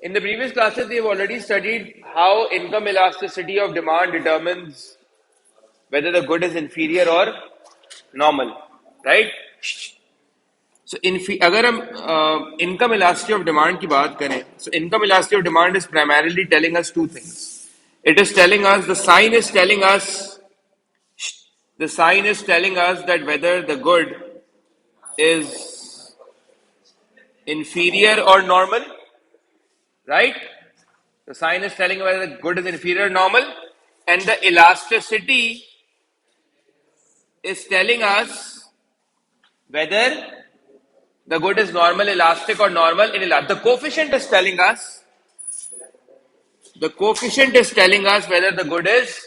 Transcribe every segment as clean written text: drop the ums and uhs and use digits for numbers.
In the previous classes, we have already studied how income elasticity of demand determines whether the good is inferior or normal, right? So, अगर हम income elasticity of demand की बात करें, so income elasticity of demand is primarily telling us two things. It is telling us the sign is telling us that whether the good is inferior or normal, right? The sign is telling whether the good is inferior or normal, and the elasticity is telling us whether the good is normal elastic or normal inelastic. The coefficient is telling us whether the good is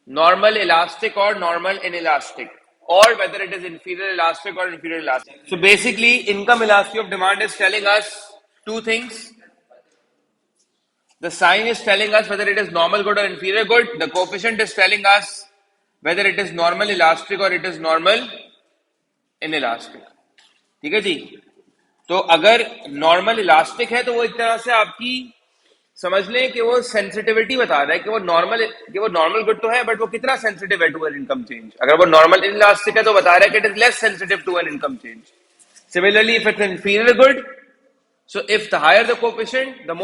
normal elastic or normal inelastic, or whether it is inferior elastic or inferior elastic. So basically, income elasticity of demand is telling us two things. The sign is telling us whether it is normal good or inferior good. The coefficient is telling us whether it is normal elastic or it is normal inelastic. ठीक है जी? तो अगर normal elastic है तो वो एक तरह से आपकी समझ लें कि वो सेंसिटिविटी बता रहा है कि वो नॉर्मल गुड तो है, बट वो कितना सेंसिटिव है टू एन इनकम चेंज. अगर वो नॉर्मल इलास्टिक है तो बता रहा है कि it is less sensitive to an income change. Similarly, if it's inferior good, so if the higher the coefficient, the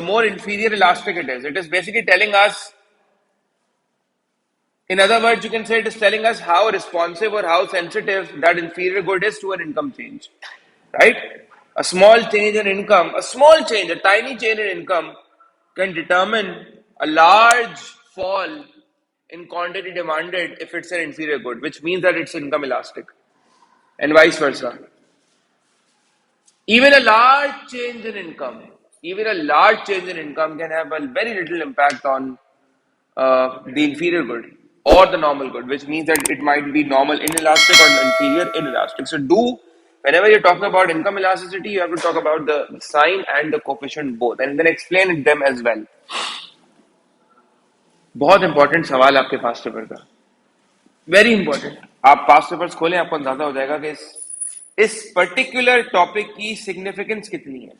more inferior elastic it is. It is basically telling us, in other words, you can say it is telling us how responsive or how sensitive that inferior good is to an income change. Right? A small change in income, a tiny change in income can determine a large fall in quantity demanded if it's an inferior good, which means that it's income elastic, and vice versa. Even a large change in income, can have a very little impact on the inferior good or the normal good, which means that it might be normal inelastic or inferior inelastic. So whenever you're talking about income elasticity, you have to talk about the sign and the coefficient both, and then explain them as well. बहुत important सवाल आपके past paper का, very important. आप past papers खोलें, आपको अंदाजा हो जाएगा कि इस पर्टिकुलर टॉपिक की सिग्निफिकेंस कितनी है.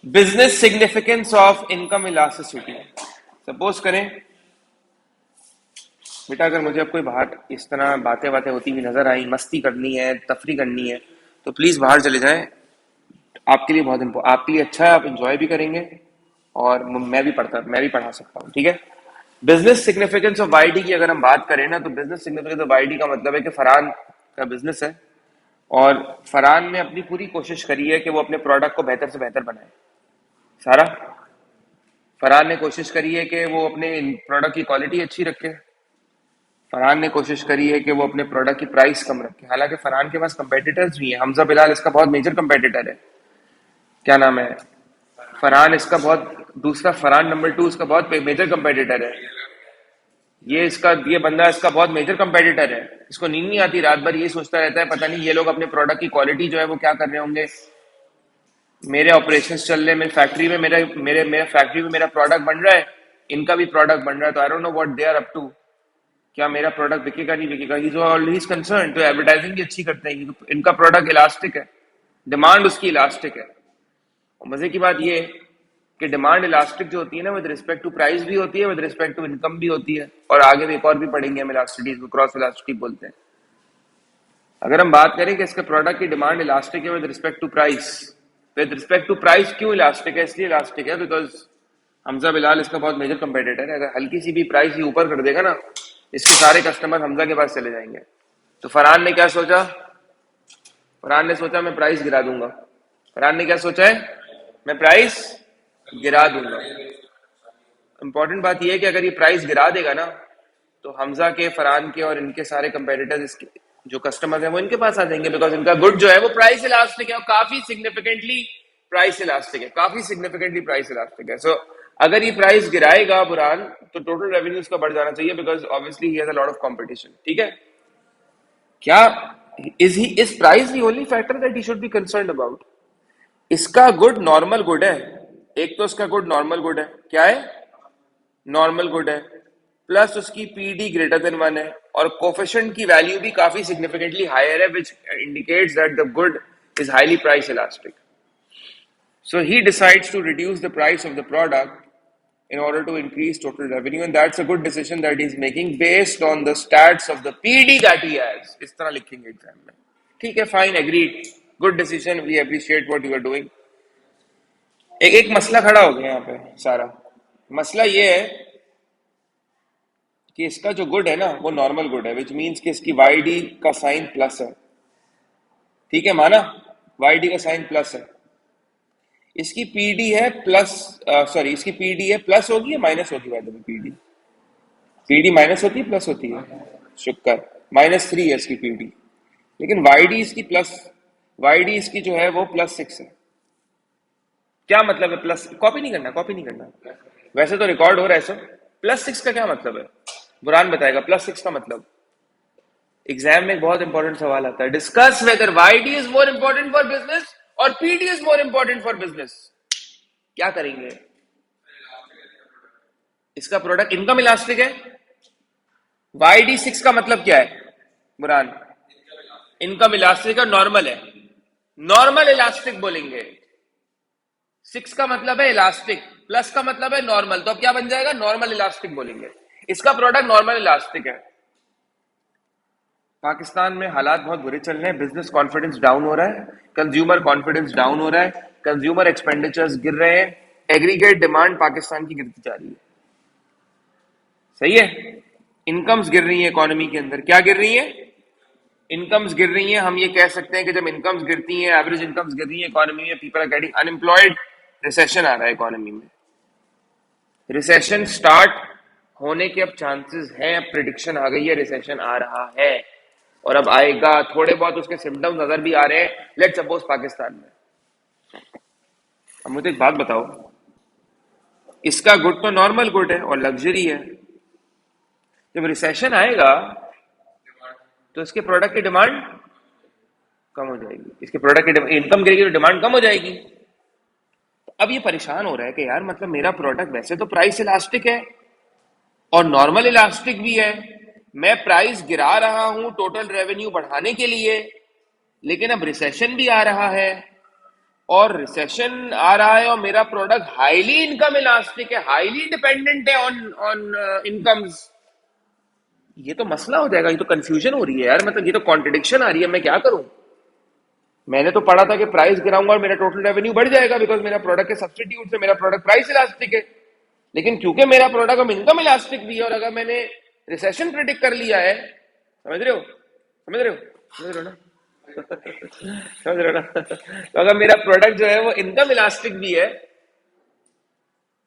Business significance of income elasticity. Suppose करें बेटा, अगर मुझे अब कोई बाहर इस तरह बातें होती हुई नजर आई, मस्ती करनी है, तफरी करनी है, तो प्लीज बाहर चले जाएं. आपके लिए आपके लिए अच्छा है, आप एंजॉय भी करेंगे और मैं भी पढ़ा सकता हूँ. ठीक है. बिजनेस सिग्निफिकेंस ऑफ वाईडी की अगर हम बात करें ना, तो बिजनेस सिग्निफिकेंस ऑफ वाईडी का मतलब है कि फरहान का बिजनेस है और फरहान ने अपनी पूरी कोशिश करी है कि वो अपने प्रोडक्ट को बेहतर से बेहतर बनाए. सारा फरहान ने कोशिश करी है कि वो अपने प्रोडक्ट की क्वालिटी अच्छी रखे. फरहान ने कोशिश करी है कि वो अपने प्रोडक्ट की प्राइस कम रखे. हालांकि फरहान के पास कंपेटिटर्स भी हैं. हमजा बिलाल इसका बहुत मेजर कंपेटिटर है. क्या नाम है? फरहान इसका फरहान नंबर 2 इसका बहुत मेजर कंपेटिटर है. ये बंदा इसका बहुत मेजर कंपेटिटर है. इसको नींद नहीं आती, रात भर ये सोचता रहता है पता नहीं ये लोग अपने प्रोडक्ट की क्वालिटी जो है वो क्या कर रहे होंगे. मेरे ऑपरेशंस चल रहे, मेरी फैक्ट्री में मेरा फैक्ट्री में मेरा प्रोडक्ट बन रहा है, इनका भी प्रोडक्ट बन रहा है, तो I don't know what they are up to. क्या मेरा प्रोडक्ट बिकेगा नहीं बिकेगा. He is always concern. तो एडवर्टाइजिंग भी अच्छी करते हैं. इनका प्रोडक्ट इलास्टिक है, डिमांड उसकी इलास्टिक है. और मजे की बात ये कि डिमांड इलास्टिक जो होती है ना, विद रिस्पेक्ट टू प्राइस भी होती है, विद रिस्पेक्ट टू इनकम भी होती है. और आगे भी एक और भी पढ़ेंगे हम इलास्टिसिटी को, क्रॉस इलास्टिसिटी बोलते हैं. अगर हम बात करें कि इसके प्रोडक्ट की डिमांड इलास्टिक है विद रिस्पेक्ट टू प्राइस, क्यों इलास्टिक है? इसलिए इलास्टिक है बिकॉज हमजा बिलाल इसका बहुत मेजर कंपेटिटर है. अगर हल्की सी भी प्राइस ही ऊपर कर देगा ना, इसके सारे कस्टमर हमजा के पास चले जाएंगे. तो फरहान ने क्या सोचा? फरहान ने सोचा मैं प्राइस गिरा दूंगा. फरहान ने क्या सोचा है? मैं प्राइस गिरा दूंगा. इंपॉर्टेंट बात यह है कि अगर ये प्राइस गिरा देगा ना, तो हमजा के, फरहान के और इनके सारे कंपेटिटर्स जो कस्टमर्स हैं वो इनके पास आ जाएंगे, बिकॉज इनका गुड जो है वो प्राइस इलास्टिक है और काफी सिग्निफिकेंटली प्राइस इलास्टिक है. सो अगर ये प्राइस गिराएगा बुरहान, तो टोटल रेवेन्यू उसका बढ़ जाना चाहिए, because obviously he has a lot of competition. ठीक है. क्या is price the only factor that he should be concerned about? इसका गुड नॉर्मल गुड है. एक तो उसका गुड नॉर्मल गुड है. क्या है? नॉर्मल गुड है, प्लस उसकी पीडी ग्रेटर देन 1 है, और कोफिशिएंट की वैल्यू भी काफी सिग्निफिकेंटली हायर है, which indicates that the good is highly price elastic. So he decides to reduce the price of the product in order to increase total revenue, and that's a good decision that he's making based on the stats of the PD that he has. इस तरह लिखेंगे exam में. ठीक है, fine, agreed. Good decision. We appreciate what you are doing. एक एक मसला खड़ा हो गया यहाँ पे सारा. मसला ये है कि इसका जो गुड है ना वो नॉर्मल गुड है, विच मीन्स कि इसकी वाई डी का साइन प्लस है. ठीक है, माना वाई डी का साइन प्लस है. इसकी पीडी है प्लस, सॉरी, इसकी पीडी है प्लस होगी या माइनस होगी? वाई पीडी पीडी माइनस होती है प्लस होती है? शुक्र, -3 है इसकी पीडी. लेकिन वाई डी इसकी प्लस, वाई डी इसकी जो है वो +6 है. क्या मतलब है प्लस? कॉपी नहीं करना, कॉपी नहीं करना, वैसे तो रिकॉर्ड हो रहा है सब. +6 का क्या मतलब है? बुरहान बताएगा +6 का मतलब. एग्जाम में एक बहुत इंपॉर्टेंट सवाल आता है, discuss whether Y D is more important for business और PD is more important for business. क्या करेंगे? इसका प्रोडक्ट इनकम इलास्टिक है. वाई डी 6 का मतलब क्या है बुरहान? इनकम इलास्टिक और नॉर्मल है. नॉर्मल इलास्टिक बोलेंगे. 6 का मतलब है इलास्टिक, प्लस का मतलब है नॉर्मल, तो अब क्या बन जाएगा? नॉर्मल इलास्टिक बोलेंगे. इसका प्रोडक्ट नॉर्मल इलास्टिक है. पाकिस्तान में हालात बहुत बुरे चल रहे हैं. बिजनेस कॉन्फिडेंस डाउन हो रहा है, कंज्यूमर कॉन्फिडेंस डाउन हो रहा है, कंज्यूमर एक्सपेंडिचर्स गिर रहे हैं, एग्रीगेट डिमांड पाकिस्तान की गिरती जा रही है. सही है. इनकम्स गिर रही है इकोनॉमी के अंदर. क्या गिर रही है? इनकम्स गिर रही हैं. हम ये कह सकते हैं कि जब इनकम्स गिरती हैं, एवरेज इनकम्स गिर रही है इकोनॉमी में, people are getting unemployed, recession आ रहा है इकोनॉमी में. रिसेशन स्टार्ट होने के अब चांसेस हैं, अब प्रिडिक्शन आ गई है, रिसेशन आ रहा है और अब आएगा. थोड़े बहुत उसके सिम्टम्स नजर भी आ रहे हैं. लेट्स सपोज पाकिस्तान में. अब मुझे एक बात बताओ, इसका गुड तो नॉर्मल गुड है और लग्जरी है. जब रिसेशन आएगा तो इसके प्रोडक्ट की डिमांड कम हो जाएगी. इसके प्रोडक्ट की इनकम गिरेगी तो डिमांड कम हो जाएगी. अब ये परेशान हो रहा है कि यार मतलब मेरा प्रोडक्ट वैसे तो प्राइस इलास्टिक है और नॉर्मल इलास्टिक भी है. मैं प्राइस गिरा रहा हूं टोटल रेवेन्यू बढ़ाने के लिए, लेकिन अब रिसेशन भी आ रहा है और रिसेशन आ रहा है और मेरा प्रोडक्ट हाईली इनकम इलास्टिक है, हाईली डिपेंडेंट है ऑन ऑन इनकम्स. ये तो मसला हो जाएगा. ये तो कंफ्यूजन हो रही है यार, मतलब ये तो कॉन्ट्रडिक्शन आ रही है. मैं क्या करूं? मैंने तो पढ़ा था कि प्राइस गिराऊंगा और मेरा टोटल रेवेन्यू बढ़ जाएगा बिकॉज मेरा प्रोडक्ट के सब्स्टिट्यूट से मेरा प्रोडक्ट प्राइस इलास्टिक है. लेकिन क्योंकि मेरा प्रोडक्ट अब इनकम इलास्टिक भी है और अगर मैंने रिसेशन प्रिडिक्ट कर लिया है, समझ रहे हो, समझ रहे हो, समझ रहे हो ना, समझ रहे हो ना, तो अगर मेरा प्रोडक्ट जो है वो इनकम इलास्टिक भी है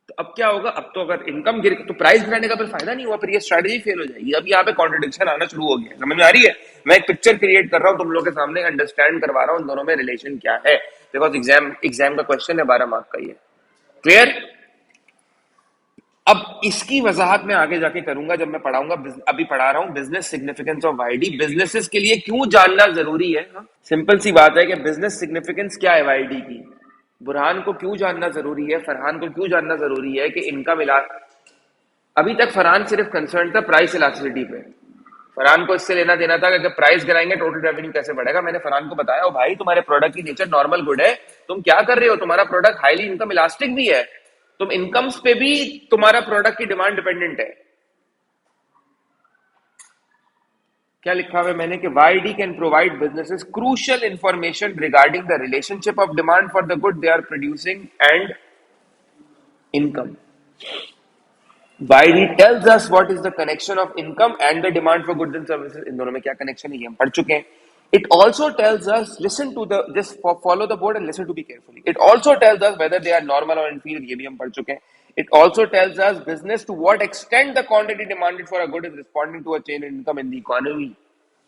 तो अब क्या होगा? अब तो अगर इनकम गिर तो प्राइस गिराने का फिर फायदा नहीं हुआ, फिर ये स्ट्रेटजी फेल हो जाएगी. अब यहाँ पे कॉन्ट्रडिक्शन आना शुरू हो गया. समझ में आ रही है? मैं एक पिक्चर क्रिएट कर रहा हूँ तुम लोग के सामने, अंडरस्टैंड करवा रहा हूँ इन दोनों में रिलेशन क्या है, बिकॉज एग्जाम का क्वेश्चन है 12 मार्क का. ये क्लियर? अब इसकी वजाहत मैं आगे जाके करूंगा जब मैं पढ़ाऊंगा. अभी पढ़ा रहा हूं बिजनेस सिग्निफिकेंस ऑफ वाईडी. बिजनेसेस के लिए क्यों जानना जरूरी है? सिंपल सी बात है कि बिजनेस सिग्निफिकेंस क्या है वाईडी की. बुरहान को क्यों जानना जरूरी है, फरहान को क्यों जानना जरूरी है कि इनका मिला. अभी तक फरहान सिर्फ कंसर्न था प्राइस इलास्टिसिटी पे. फरहान को इससे लेना देना था कि अगर प्राइस गिराएंगे टोटल रेवेन्यू कैसे बढ़ेगा. मैंने फरहान को बताया, ओ भाई तुम्हारे प्रोडक्ट की नेचर नॉर्मल गुड है, तुम क्या कर रहे हो, तुम्हारा प्रोडक्ट हाईली इनकम इलास्टिक भी है, तुम इनकम्स पे भी तुम्हारा प्रोडक्ट की डिमांड डिपेंडेंट है. क्या लिखा हुआ है मैंने कि YD can provide businesses crucial information regarding the relationship of demand for the good they are producing and income. YD tells us what is the connection of income and the demand for goods and services. इन दोनों में क्या connection है ये हम पढ़ चुके हैं. It also tells us, listen to the, just follow the board and listen to me carefully. It also tells us whether they are normal or inferior. ये भी हम पढ़ चुके हैं. It also tells us business to what extent the quantity demanded for a good is responding to a change in income in the economy.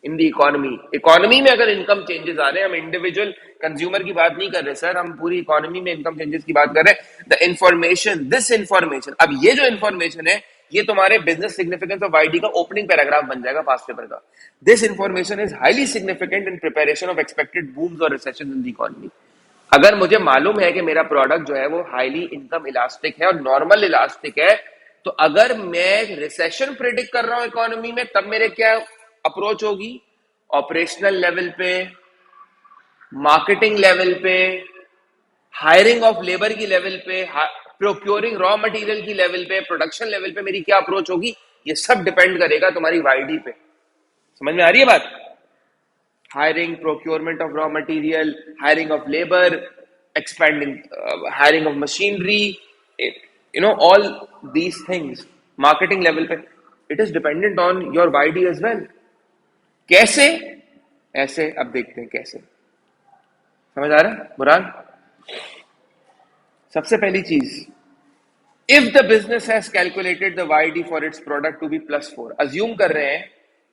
In the economy में अगर income changes आ रहे हैं, हम इंडिविजुअल कंज्यूमर की बात नहीं कर रहे सर, हम पूरी इकोनॉमी में इनकम चेंजेस की बात कर रहे हैं. द इंफॉर्मेशन, दिस इंफॉर्मेशन, अब ये जो इंफॉर्मेशन है ये तुम्हारे बिजनेस सिग्निफिकेंस ऑफ वाईडी का ओपनिंग पैराग्राफ बन जाएगा पास्ट पेपर का. This information is highly significant in preparation of expected बूम्स और रिसेशन इन द इकोनॉमी. अगर मुझे मालूम है कि मेरा प्रोडक्ट जो है वो हाईली इनकम इलास्टिक है और नॉर्मल इलास्टिक है, तो अगर मैं रिसेशन प्रेडिक्ट कर रहा हूं इकोनॉमी में, तब मेरे क्या अप्रोच होगी? ऑपरेशनल लेवल पे, मार्केटिंग लेवल पे, हायरिंग ऑफ लेबर की लेवल पे, प्रोक्योरिंग रॉ मटेरियल की लेवल पे, प्रोडक्शन लेवल पे मेरी क्या अप्रोच होगी, ये सब डिपेंड करेगा तुम्हारी वाईडी पे। समझ में आ रही है बात? hiring, procurement of raw material, hiring of labor, expanding, hiring of machinery, all these things, marketing level पे, it is dependent on your YD as well. कैसे? ऐसे अब देखते हैं कैसे। समझ आ रहा है बुरान? सबसे पहली चीज, if the business has calculated the YD for its product to be +4, assume कर रहे हैं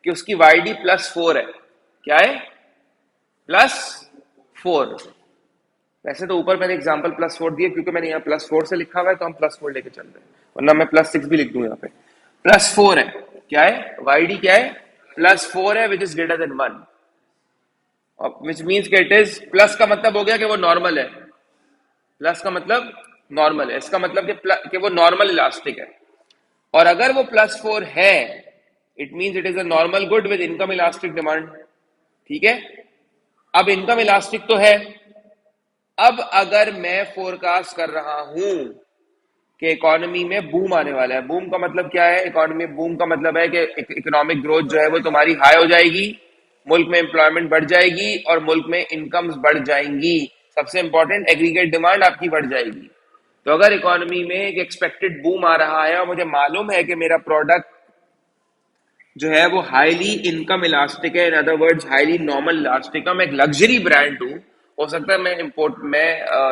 कि उसकी YD +4 है। क्या है? +4। वैसे तो ऊपर मैंने एग्जांपल +4 दिए क्योंकि मैंने यहाँ +4 से लिखा हुआ है, तो हम +4 लेके चल रहे हैं, वरना मैं +6 भी लिख दूं यहाँ पे। +4 है। क्या है? YD क्या है? +4 है, which is greater than 1, which means कि इट इज, प्लस का मतलब हो गया कि वो नॉर्मल है। प्लस का मतलब नॉर्मल है, इसका मतलब कि वो नॉर्मल इलास्टिक है। और अगर वो +4 है, it means it is a normal good with income elastic demand. ठीक है? अब इनकम इलास्टिक तो है। अब अगर मैं फोरकास्ट कर रहा हूं कि इकोनॉमी में बूम आने वाला है, बूम का मतलब क्या है? इकोनॉमी बूम का मतलब है कि इकोनॉमिक ग्रोथ जो है वो तुम्हारी हाई हो जाएगी, मुल्क में एम्प्लॉयमेंट बढ़ जाएगी और मुल्क में इनकम्स बढ़ जाएंगी। सबसे इंपॉर्टेंट, एग्रीगेट डिमांड आपकी बढ़ जाएगी। तो अगर इकोनॉमी में एक एक्सपेक्टेड बूम आ रहा है और मुझे मालूम है कि मेरा प्रोडक्ट जो है वो हाईली इनकम इलास्टिक है, in other words highly normal elastic है, मैं एक लग्जरी ब्रांड हूं, हो सकता है मैं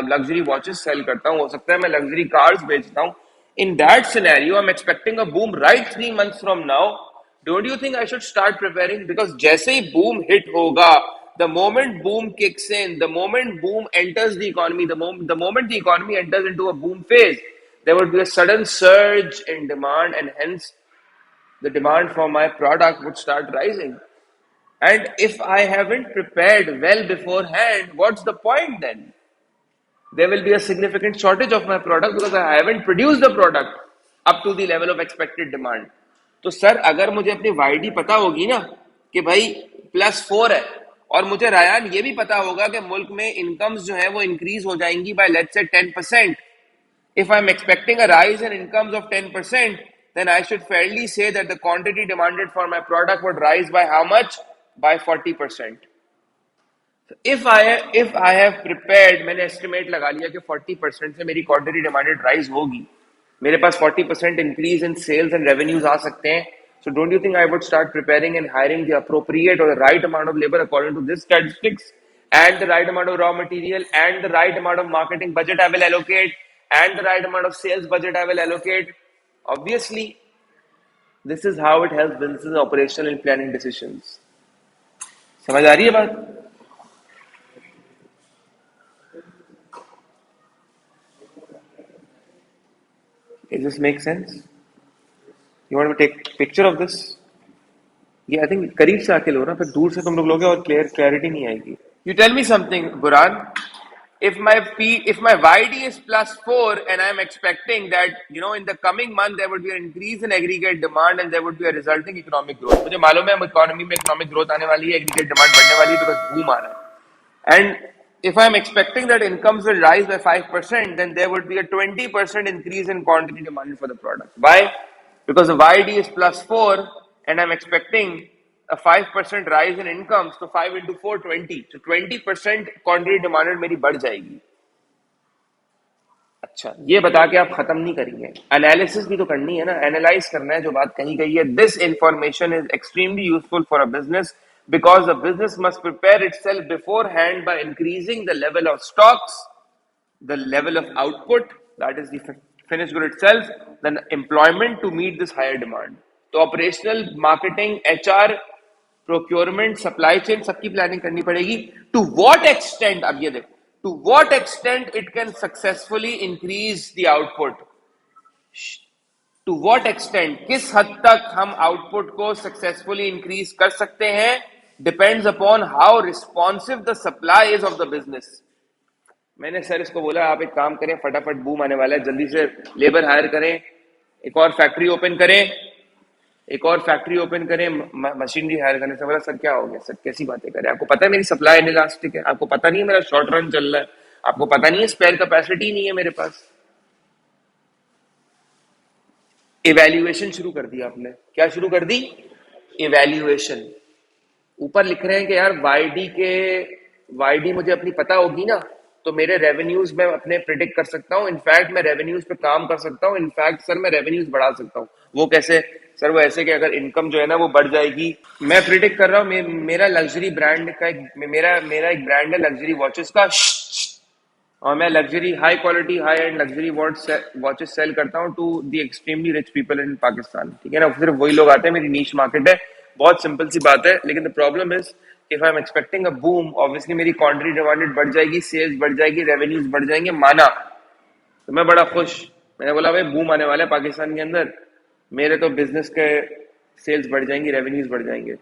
लग्जरी वॉचेस सेल करता हूं, हो सकता है मैं लग्जरी कार्स बेचता हूं। In that scenario I am expecting a boom right 3 months from now. Don't you think I should start preparing? Because जैसे ही बूम हिट होगा, the moment boom kicks in, the moment boom enters the economy, the moment the economy enters into a boom phase, there would be a sudden surge in demand, and hence the demand for my product would start rising. And if I haven't prepared well beforehand, what's the point then? There will be a significant shortage of my product because I haven't produced the product up to the level of expected demand. तो sir अगर मुझे अपनी वाईडी पता होगी ना कि भाई +4 है, और मुझे रायान ये भी पता होगा कि मुल्क में इनकम्स जो है वो इंक्रीज हो जाएंगी बाय लेट्स से 10%, if I'm expecting a rise in incomes of 10%, then I should fairly say that the quantity demanded for my product would rise by how much? By 40%. So if I have prepared, मैंने estimate लगा लिया कि 40% से मेरी quantity demanded rise होगी, मेरे पास 40% increase in sales and revenues आ सकते हैं. So don't you think I would start preparing and hiring the appropriate or the right amount of labor according to this statistics, and the right amount of raw material, and the right amount of marketing budget I will allocate, and the right amount of sales budget I will allocate? Obviously, this is how it helps businesses operational and planning decisions. समझ आ रही है बात? Does this make sense? You want to take picture of this? ये I think करीब से आके लो ना, फिर दूर से तुम लोग लोगे और क्लैरिटी नहीं आएगी। You tell me something, Buran. If my YD is +4 and I'm expecting that in the coming month there would be an increase in aggregate demand and there would be a resulting economic growth. मुझे मालूम है economy में economic growth आने वाली है, aggregate demand बढ़ने वाली है, तो बस बूम आ रहा है। And if I'm expecting that incomes will rise by 5%, then there would be a 20% increase in quantity demanded for the product. Why? Because the YD is +4 and I'm expecting a 5% rise in incomes, so 5 into 4, 20. So 20% quantity demanded मेरी बढ़ जाएगी। अच्छा, ये बता के आप खत्म नहीं करेंगे, एनालिसिस भी तो करनी है ना, एनालाइज करना है जो बात कही गई है। This information is extremely useful for a business because the business must prepare itself beforehand by increasing the level of stocks, the level of output, that is the finished good itself, then employment to meet this higher demand. तो operational, marketing, HR, procurement, supply chain, सबकी planning करनी पड़ेगी। To what extent, अब ये देखो, to what extent it can successfully increase the output, to what extent, किस हद तक हम आउटपुट को सक्सेसफुली इंक्रीज कर सकते हैं, depends upon how responsive the supply is of the business. मैंने सर इसको बोला आप एक काम करें, फटाफट बूम आने वाला है, जल्दी से लेबर हायर करें, एक और फैक्ट्री ओपन करें, एक और फैक्ट्री ओपन करें, मशीनरी हायर करने से। बोला सर क्या हो गया सर, कैसी बातें करें, आपको पता है मेरी सप्लाई इनइलास्टिक है, आपको पता नहीं है मेरा शॉर्ट रन चल रहा है, आपको पता नहीं है, स्पेयर कैपेसिटी नहीं है मेरे पास। इवैल्यूएशन शुरू कर दी आपने। क्या शुरू कर दी? इवैल्यूएशन। ऊपर लिख रहे हैं कि यार वाईडी मुझे अपनी पता होगी ना, तो मेरे रेवेन्यूज मैं अपने प्रिडिक्ट कर सकता हूँ। इनफैक्ट मैं रेवेन्यूज पे काम कर सकता हूँ। इनफैक्ट सर मैं रेवेन्यूज बढ़ा सकता हूँ। वो कैसे? सर वो ऐसे कि अगर इनकम जो है ना वो बढ़ जाएगी। मैं प्रिडिक्ट कर रहा हूँ, मेरा लग्जरी ब्रांड का एक मेरा एक ब्रांड है लग्जरी वॉचेस का, और मैं luxury high quality high and luxury watches sell करता हूँ to the extremely rich people in Pakistan. ठीक है ना? सिर्फ वही लोग आते हैं, मेरी नीश मार्केट है। बहुत सिंपल सी बात है। लेकिन the problem is, if I am expecting a boom, obviously मेरी क्वांटिटी डिमांडेड बढ़ जाएगी, सेल्स बढ़ जाएगी, रेवेन्यूज बढ़ जाएंगे, माना। तो मैं बड़ा खुश। मैंने बोला भाई बूम आने वाला है पाकिस्तान के अंदर, मेरे तो बिजनेस के सेल्स बढ़ जाएंगी, रेवेन्यूज बढ़ जाएंगे।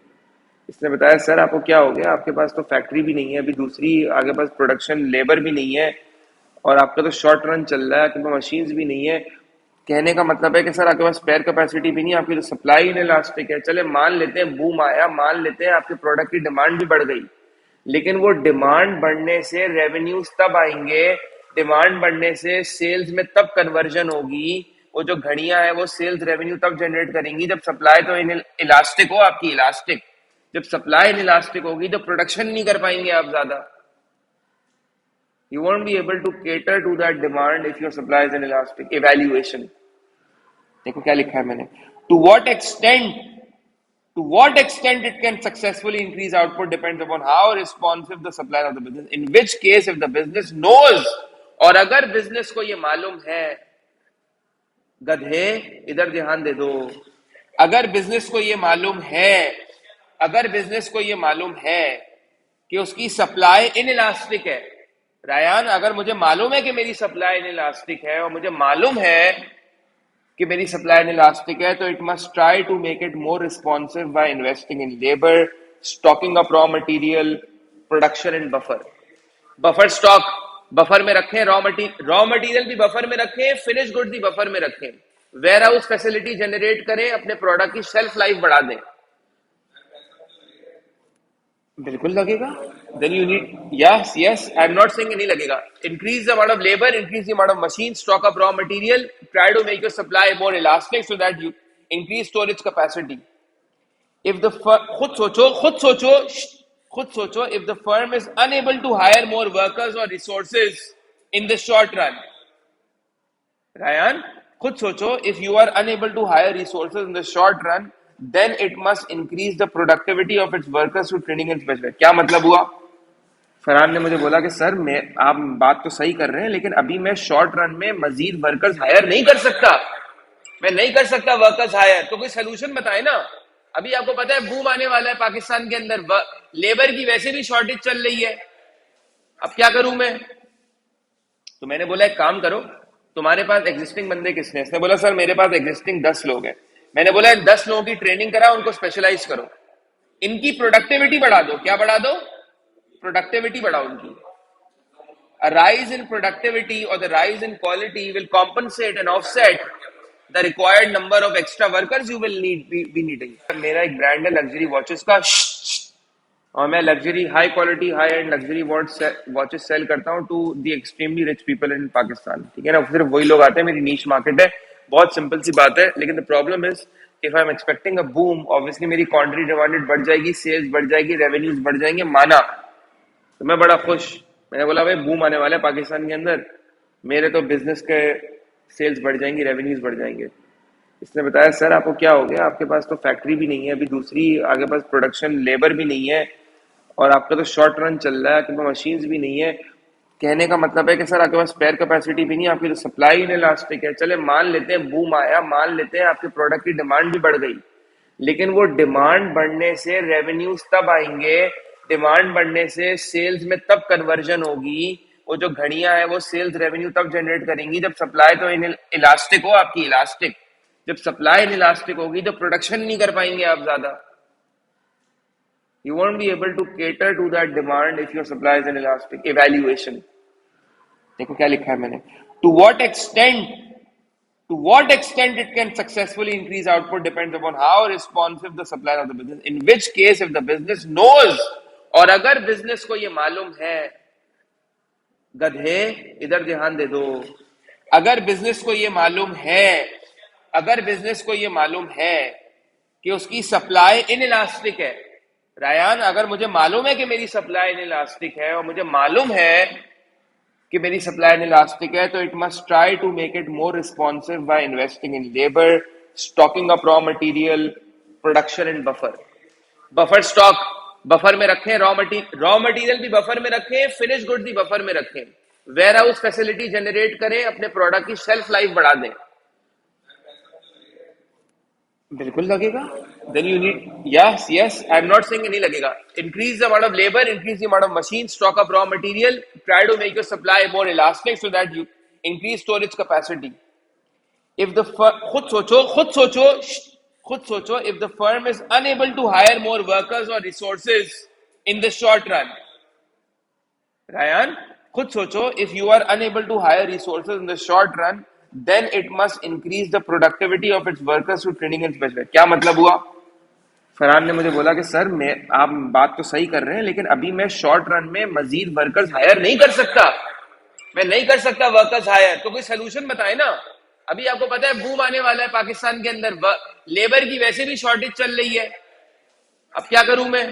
इसने बताया सर आपको क्या हो गया, आपके पास तो फैक्ट्री भी नहीं है अभी, दूसरी आगे पास प्रोडक्शन लेबर भी नहीं है, और आपका तो शॉर्ट रन चल रहा है, आपके पास मशीन्स भी नहीं है। कहने का मतलब है कि सर आपके पास स्पेयर कैपेसिटी भी नहीं है, आपकी तो सप्लाई इनइलास्टिक है। चले मान लेते हैं बूम आया, मान लेते हैं आपके प्रोडक्ट की डिमांड भी बढ़ गई, लेकिन वो डिमांड बढ़ने से रेवेन्यूज तब आएंगे, डिमांड बढ़ने से सेल्स में तब कन्वर्जन होगी। वो जो घड़ियां है वो सेल्स रेवेन्यू तब जनरेट करेंगी जब सप्लाई तो इलास्टिक हो, आपकी इलास्टिक। जब सप्लाई इलास्टिक होगी तो प्रोडक्शन नहीं कर पाएंगे आप ज्यादा। You won't be able to cater to that demand if your supply is inelastic. Evaluation. देखो क्या लिखा है मैंने। To what extent it can successfully increase output depends upon how responsive the supply of the business. In which case, if the business knows, और अगर business को ये मालूम है, गधे इधर ध्यान दे दो, अगर बिजनेस को ये मालूम है, अगर बिजनेस को ये मालूम है कि उसकी सप्लाई इनइलास्टिक है, रायान अगर मुझे मालूम है कि मेरी सप्लाई इनइलास्टिक है और मुझे मालूम है कि मेरी सप्लाई इनइलास्टिक है, तो it must try to make it more responsive by investing in labour, stocking up raw material, production and buffer. Buffer stock buffer में रखें, रॉ मटेरियल भी बफर में रखें, फिनिश गुड भी बफर में रखें, वेयर हाउस फैसिलिटी जनरेट करें, अपने प्रोडक्ट की शेल्फ लाइफ बढ़ा दें। बिल्कुल लगेगा। Then you need, yes yes, I am not saying नहीं लगेगा। Increase the amount of labour, increase the amount of machine, stock up raw material, try to make your supply more elastic so that you increase storage capacity. If the खुद सोचो, if the firm is unable to hire more workers और resources in the short run, Ryan, खुद सोचो, if you are unable to hire resources in the short run, then it must increase the productivity of its workers through training and specialization. क्या मतलब हुआ? फरहान ने मुझे बोला कि सर मैं, आप बात तो सही कर रहे हैं, लेकिन अभी मैं शॉर्ट रन में मजीद वर्कर्स हायर नहीं कर सकता, मैं नहीं कर सकता वर्कर्स हायर। तो कोई सोल्यूशन बताए ना। अभी आपको पता है बूम आने वाला है पाकिस्तान के अंदर, लेबर की वैसे भी शॉर्टेज चल रही है, अब क्या करूं मैं? तो मैंने बोला एक काम करो, तुम्हारे पास एग्जिस्टिंग बंदे किसने? इसने बोला सर मेरे पास एग्जिस्टिंग 10 लोग हैं। मैंने बोला इन 10 लोगों की ट्रेनिंग करा, उनको स्पेशलाइज करो, इनकी प्रोडक्टिविटी बढ़ा दो। क्या बढ़ा दो? प्रोडक्टिविटी बढ़ाओ उनकी। A rise in productivity or the rise in quality will compensate and offset the required number of extra workers you will be needing. मेरा एक ब्रांड है लग्जरी वॉचेस का, और मैं luxury high quality high and luxury watches sell करता हूँ to the extremely rich people in Pakistan. ठीक है ना? सिर्फ वही लोग आते हैं, मेरी नीश मार्केट है। बहुत सिंपल सी बात है। लेकिन the problem is, if I am expecting a boom, obviously मेरी क्वांटिटी डिमांडेड बढ़ जाएगी, सेल्स बढ़ जाएगी, रेवेन्यूज बढ़ जाएंगे, माना। तो मैं बड़ा खुश। मैंने बोला भाई बूम आने वाला है पाकिस्तान के अंदर, मेरे तो बिजनेस के सेल्स बढ़ जाएंगी, रेवेन्यूज बढ़ जाएंगे। इसने बताया सर आपको क्या हो गया, आपके पास तो फैक्ट्री भी नहीं है अभी, दूसरी आगे पास प्रोडक्शन लेबर भी नहीं है, और आपका तो शॉर्ट रन चल रहा है, आपके पास मशीन्स भी नहीं है। कहने का मतलब है कि सर आपके पास स्पेयर कैपेसिटी भी नहीं है, आपकी तो सप्लाई इनइलास्टिक है। चले मान लेते हैं बूम आया, मान लेते हैं आपके प्रोडक्ट की डिमांड भी बढ़ गई, लेकिन वो डिमांड बढ़ने से रेवेन्यूज तब आएंगे, डिमांड बढ़ने से सेल्स में तब कन्वर्जन होगी। वो जो घड़ियां है वो सेल्स रेवेन्यू तब जनरेट करेंगी जब सप्लाई तो इलास्टिक हो, आपकी इलास्टिक। जब सप्लाई इनइलास्टिक होगी तो प्रोडक्शन नहीं कर पाएंगे आप ज्यादा। You won't be able to cater to that demand if your supply is inelastic. Evaluation. देखो क्या लिखा है मैंने। To what extent it can successfully increase output depends upon how responsive the supply of the business. In which case, if the business knows, और अगर business को ये मालूम है, गधे, इधर ध्यान दे दो। अगर बिजनेस को ये मालूम है, अगर बिजनेस को ये मालूम है कि उसकी सप्लाई इन इलास्टिक है, रायान, अगर मुझे मालूम है कि मेरी सप्लाई इन इलास्टिक है और मुझे मालूम है कि मेरी सप्लाई इन इलास्टिक है, तो it must try to make it more responsive by investing in labour, stocking up raw material, production and buffer. Buffer stock buffer में रखें, रॉ मटेरियल भी बफर में रखें, फिनिश गुड भी बफर में रखें, वेयर हाउस फैसिलिटी जनरेट करें, अपने प्रोडक्ट की शेल्फ लाइफ बढ़ा दें। बिल्कुल लगेगा। Then you need, yes yes, I am not saying नहीं लगेगा। Increase the amount of labour, increase the amount of machine, stock up raw material, try to make your supply more elastic so that you increase storage capacity. If the खुद सोचो, खुद सोचो, if the firm is unable to hire more workers और resources in the short run, Ryan, खुद सोचो, if you are unable to hire resources in the short run, then it must increase the productivity of its workers to training and specialist. क्या मतलब हुआ? फरहान ने मुझे बोला कि सर, मैं, आप बात तो सही कर रहे हैं, लेकिन अभी मैं शॉर्ट रन में मजीद वर्कर्स हायर नहीं कर सकता, मैं नहीं कर सकता वर्कर्स हायर, तो कोई सोल्यूशन बताए ना। अभी आपको पता है बूम आने वाला है पाकिस्तान के अंदर, लेबर की वैसे भी शॉर्टेज चल रही है, अब क्या करूं मैं?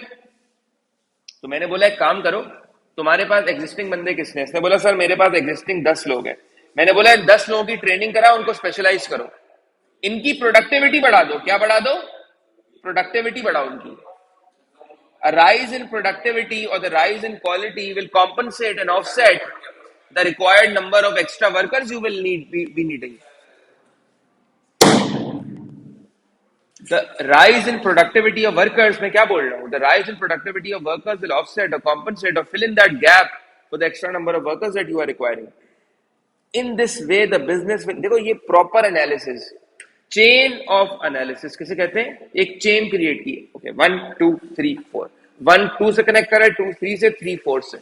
तो मैंने बोला एक काम करो, तुम्हारे पास एग्जिस्टिंग बंदे किसने? इसने बोला सर मेरे पास एग्जिस्टिंग 10 लोग हैं। मैंने बोला 10 लोगों की ट्रेनिंग करा, उनको स्पेशलाइज करो, इनकी प्रोडक्टिविटी बढ़ा दो। क्या बढ़ा दो? प्रोडक्टिविटी बढ़ाओ उनकी। A rise in productivity or the rise in quality will compensate and offset the required number of extra workers you will be needing. The rise in productivity of workers, मैं क्या बोल रहा हूँ? The rise in productivity of workers will offset or compensate or fill in that gap for the extra number of workers that you are requiring. In this way, the business will, देखो ये proper analysis, chain of analysis किसे कहते हैं? एक chain create की, okay, 1 2 3 4, 1 2 से connect करा, 2 3 से, 3 4 से,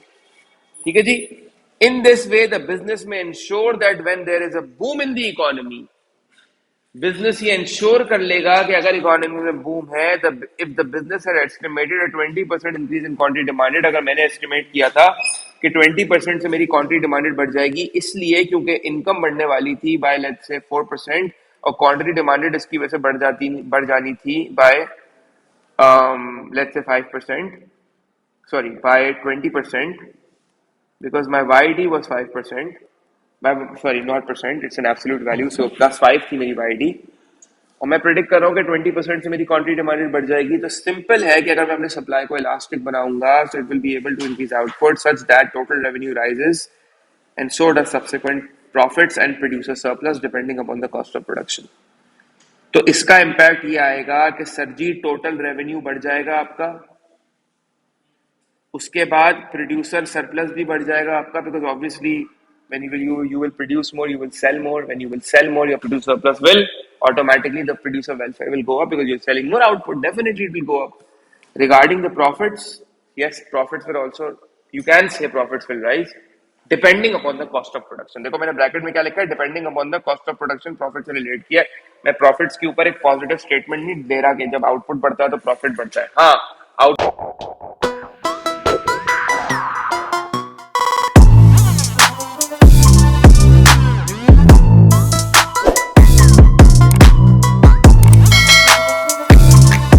ठीक है जी। In this way the business में ensure that when there is a boom in the economy, business ये इंश्योर कर लेगा कि अगर इकोनॉमी में बूम है, if the business had estimated a 20% increase in quantity demanded, अगर मैंने एस्टिमेट किया था कि 20% से मेरी क्वांटिटी डिमांडेड बढ़ जाएगी, इसलिए क्योंकि इनकम बढ़ने वाली थी बाय लेट्स से 4%, और क्वांटिटी डिमांडेड इसकी वजह से बढ़ जानी थी bye let's say 5%, sorry by 20%, because my YD was 5%, by, sorry not percent, it's an absolute value, so +5 थी मेरी YD, और मैं प्रिडिक्ट कर रहा हूँ कि 20% से मेरी क्वांटिटी डिमांडेड बढ़ जाएगी। तो सिंपल है कि अगर मैं अपने सप्लाई को इलास्टिक बनाऊंगा, so it will be able to increase output such that total revenue rises and so does subsequent profits and produce a surplus depending upon the cost of production. तो इसका impact ये आएगा कि sir जी total revenue बढ़ जाएगा आपका, उसके बाद प्रोड्यूसर सरप्लस भी बढ़ जाएगा आपका, because obviously when you will produce more, you will sell more. When you will sell more, your producer surplus will automatically, the producer welfare will go up because you're selling more output. Definitely it will go up. Regarding the profits, yes, profits will also, you can say profits will rise depending upon the cost of production. देखो मैंने bracket में क्या लिखा है, depending upon the cost of production, profit से relate किया है। मैं प्रॉफिट्स के ऊपर एक पॉजिटिव स्टेटमेंट नहीं दे रहा कि जब आउटपुट बढ़ता है तो प्रॉफिट बढ़ता है। हाँ, आउट